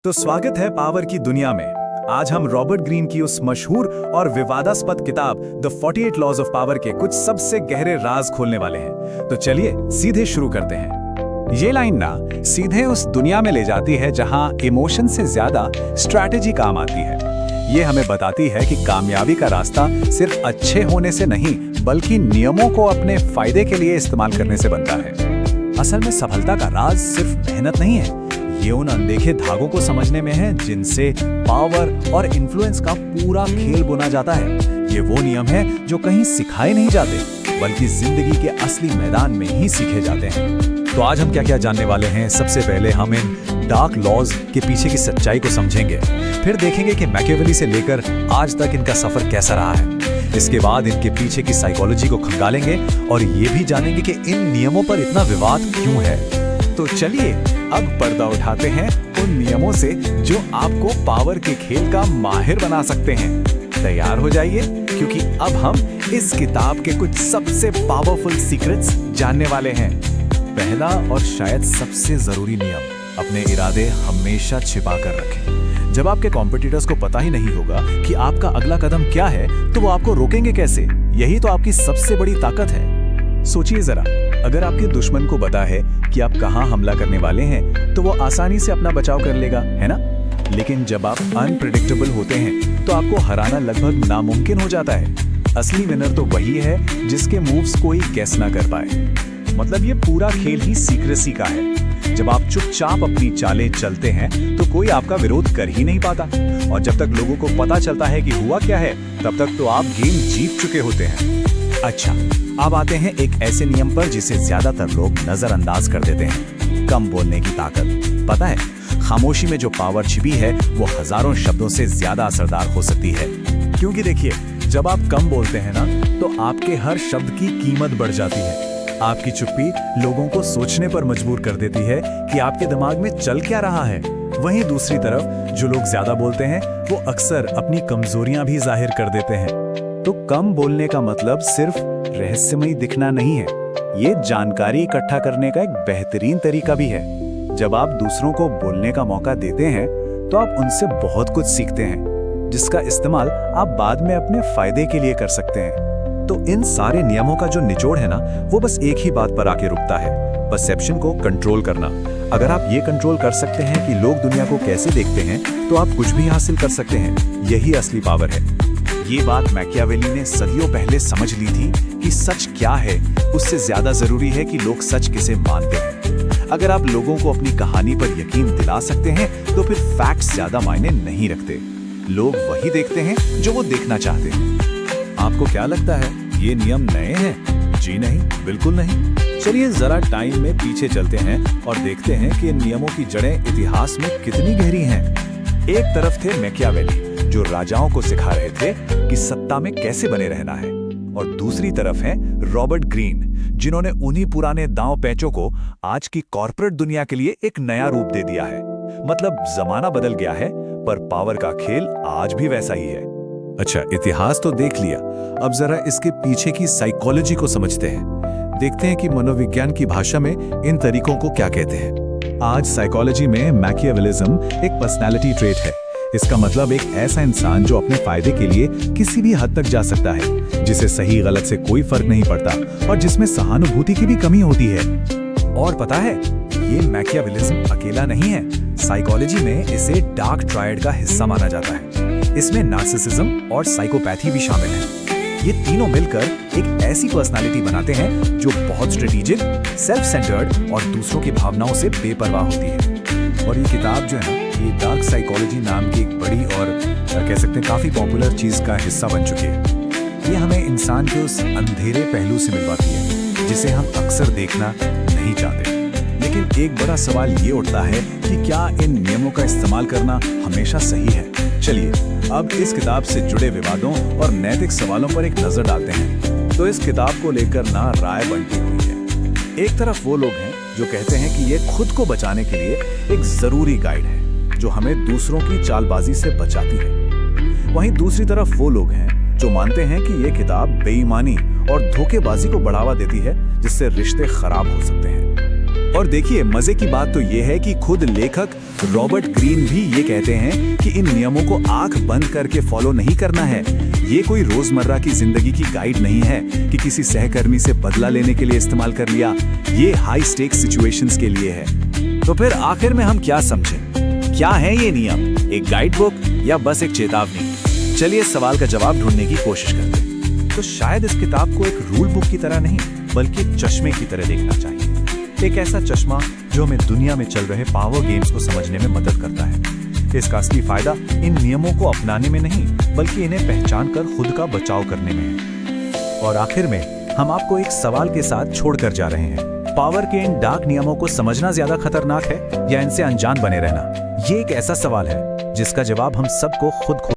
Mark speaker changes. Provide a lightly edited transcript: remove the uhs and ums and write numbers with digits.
Speaker 1: तो स्वागत है पावर की दुनिया में। आज हम रॉबर्ट ग्रीन की उस मशहूर और विवादास्पद किताब द 48 लॉज ऑफ पावर के कुछ सबसे गहरे राज खोलने वाले हैं। तो चलिए सीधे शुरू करते हैं।
Speaker 2: ये लाइन ना सीधे उस दुनिया में ले जाती है जहां इमोशन से ज्यादा स्ट्रैटेजी काम आती है। ये हमें बताती है कि कामयाबी का रास्ता सिर्फ अच्छे होने से नहीं बल्कि नियमों को अपने फायदे के लिए इस्तेमाल करने से बनता है। असल में सफलता का राज सिर्फ मेहनत नहीं है, ये उन अनदेखे धागों को समझने में है जिनसे पावर और इन्फ्लुएंस का पूरा खेल बुना जाता है। ये वो नियम है जो कहीं सिखाए नहीं जाते बल्कि जिंदगी के असली मैदान में ही सीखे जाते हैं। तो आज हम क्या क्या जानने वाले हैं। सबसे पहले हम इन डार्क लॉज के पीछे की सच्चाई को समझेंगे, फिर देखेंगे कि मैकियावेली से लेकर आज तक इनका सफर कैसा रहा है। इसके बाद इनके पीछे की साइकोलॉजी को खंगालेंगे और ये भी जानेंगे कि इन नियमों पर इतना विवाद क्यों है। तो चलिए अब पर्दा उठाते हैं उन नियमों से जो आपको पावर के खेल का माहिर बना सकते हैं। तैयार हो जाइए क्योंकि अब हम इस किताब के कुछ सबसे पावरफुल सीक्रेट्स जानने वाले हैं। पहला और शायद सबसे जरूरी नियम, अपने इरादे हमेशा छिपा कर रखें। जब आपके कॉम्पिटिटर्स को पता ही नहीं होगा कि आपका अगला कदम क्या है तो वो आपको रोकेंगे कैसे। यही तो आपकी सबसे बड़ी ताकत है। सोचिए जरा, अगर आपके दुश्मन को पता है कि आप कहां हमला करने वाले हैं तो वो आसानी से अपना बचाव कर लेगा, है ना? लेकिन जब आप अनप्रेडिक्टेबल होते हैं तो आपको हराना लगभग नामुमकिन हो जाता है। असली विनर तो वही है जिसके मूव्स कोई गेस ना कर पाए। मतलब ये पूरा खेल ही सीक्रेसी का है। जब आप चुपचाप अपनी चालें चलते हैं तो कोई आपका विरोध कर ही नहीं पाता, और जब तक लोगों को पता चलता है कि हुआ क्या है तब तक तो आप गेम जीत चुके होते हैं। अच्छा, अब आते हैं एक ऐसे नियम पर जिसे ज्यादातर लोग नजरअंदाज कर देते हैं, कम बोलने की ताकत। पता है, खामोशी में जो पावर छिपी है वो हजारों शब्दों से ज्यादा असरदार हो सकती है। क्योंकि देखिए, जब आप कम बोलते हैं ना तो आपके हर शब्द की कीमत बढ़ जाती है। आपकी चुप्पी लोगों को सोचने पर मजबूर कर देती है कि आपके दिमाग में चल क्या रहा है। वहीं दूसरी तरफ जो लोग ज्यादा बोलते हैं वो अक्सर अपनी कमजोरियां भी जाहिर कर देते हैं। तो कम बोलने का मतलब सिर्फ रहस्यमयी दिखना नहीं है, ये जानकारी इकट्ठा करने का एक बेहतरीन तरीका भी है। जब आप दूसरों को बोलने का मौका देते हैं तो आप उनसे बहुत कुछ सीखते हैं जिसका इस्तेमाल आप बाद में अपने फायदे के लिए कर सकते हैं। तो इन सारे नियमों का जो निचोड़ है ना वो बस एक ही बात पर आके रुकता है, परसेप्शन को कंट्रोल करना। अगर आप ये कंट्रोल कर सकते हैं कि लोग दुनिया को कैसे देखते हैं तो आप कुछ भी हासिल कर सकते हैं। यही असली पावर है। ये बात मैकियावेली ने सदियों पहले समझ ली थी कि सच क्या है उससे ज्यादा जरूरी है कि लोग सच किसे मानते हैं। अगर आप लोगों को अपनी कहानी पर यकीन दिला सकते हैं तो फिर फैक्ट्स ज्यादा मायने नहीं रखते। लोग वही देखते हैं जो वो देखना चाहते हैं। आपको क्या लगता है ये नियम नए हैं? जी नहीं, बिल्कुल नहीं। चलिए जरा टाइम में पीछे चलते हैं और देखते हैं कि इन नियमों की जड़ें इतिहास में कितनी गहरी हैं। एक तरफ थे मैकियावेली जो राजाओं को सिखा रहे थे कि सत्ता में कैसे बने रहना है, और दूसरी तरफ है रॉबर्ट ग्रीन जिन्होंने उन्हीं पुराने दांव पैंचों को आज की कॉर्पोरेट दुनिया के लिए एक नया रूप दे दिया है। मतलब जमाना बदल गया है पर पावर का खेल आज भी वैसा ही है। अच्छा, इतिहास तो देख लिया, अब जरा इसके पीछे की साइकोलॉजी को समझते हैं। देखते हैं कि मनोविज्ञान की भाषा में इन तरीकों को क्या कहते हैं। आज साइकोलॉजी में मैकियावेलिज्म एक पर्सनैलिटी ट्रेट है। इसका मतलब एक ऐसा इंसान जो अपने फायदे के लिए किसी भी हद तक जा सकता है, जिसे सही गलत से कोई फर्क नहीं पड़ता और जिसमें सहानुभूति की भी कमी होती है। और पता है, ये मैकियावेलिज्म अकेला नहीं है। साइकोलॉजी में इसे डार्क ट्रायड का हिस्सा माना जाता है। इसमें नार्सिसिज्म और साइकोपैथी भी शामिल है। ये तीनों मिलकर एक ऐसी पर्सनालिटी बनाते हैं जो बहुत स्ट्रेटेजिक, सेल्फ सेंटर्ड और दूसरों की भावनाओं से बेपरवाह होती है। और ये किताब जो है ये डार्क साइकोलॉजी नाम की एक बड़ी और कह सकते हैं काफी पॉपुलर चीज का हिस्सा बन चुकी है। ये हमें इंसान के उस अंधेरे पहलू से मिलवाती है जिसे हम अक्सर देखना नहीं चाहते। लेकिन एक बड़ा सवाल ये उठता है कि क्या इन नियमों का इस्तेमाल करना हमेशा सही है? चलिए अब इस किताब से जुड़े विवादों और नैतिक सवालों पर एक नजर डालते हैं। तो इस किताब को लेकर ना राय बंटी हुई है। एक तरफ वो लोग हैं जो कहते हैं कि ये खुद को बचाने के लिए एक जरूरी गाइड है जो हमें दूसरों की चालबाजी से बचाती है। वहीं दूसरी तरफ वो लोग हैं जो मानते हैं कि ये किताब बेईमानी और धोखेबाजी को बढ़ावा देती है जिससे रिश्ते खराब हो सकते हैं।
Speaker 1: और देखिए, मजे की बात तो ये है कि खुद लेखक रॉबर्ट ग्रीन भी ये कहते हैं कि इन नियमों को आंख बंद करके फॉलो नहीं करना है। ये कोई रोजमर्रा की जिंदगी की गाइड नहीं है कि किसी सहकर्मी से बदला लेने के लिए इस्तेमाल कर लिया। ये हाई स्टेक्स सिचुएशंस के लिए है। तो फिर आखिर में हम क्या समझें? क्या है ये नियम? एक गाइड बुक या बस एक चेतावनी? चलिए इस सवाल का जवाब ढूंढने की कोशिश करते हैं।
Speaker 2: तो शायद इस किताब को एक रूल बुक की तरह नहीं, बल्कि एक चश्मे की तरह देखना चाहिए। एक ऐसा चश्मा जो हमें दुनिया में चल रहे पावर गेम्स को समझने में मदद करता है। इसका असली फायदा इन नियमों को अपनाने में नहीं, बल्कि इन्हें पहचान कर खुद का बचाव करने में है। और आखिर में हम आपको एक सवाल के साथ छोड़कर जा रहे हैं। पावर के इन डार्क नियमों को समझना ज्यादा खतरनाक है या इनसे अनजान बने रहना? ये एक ऐसा सवाल है जिसका जवाब हम सबको खुद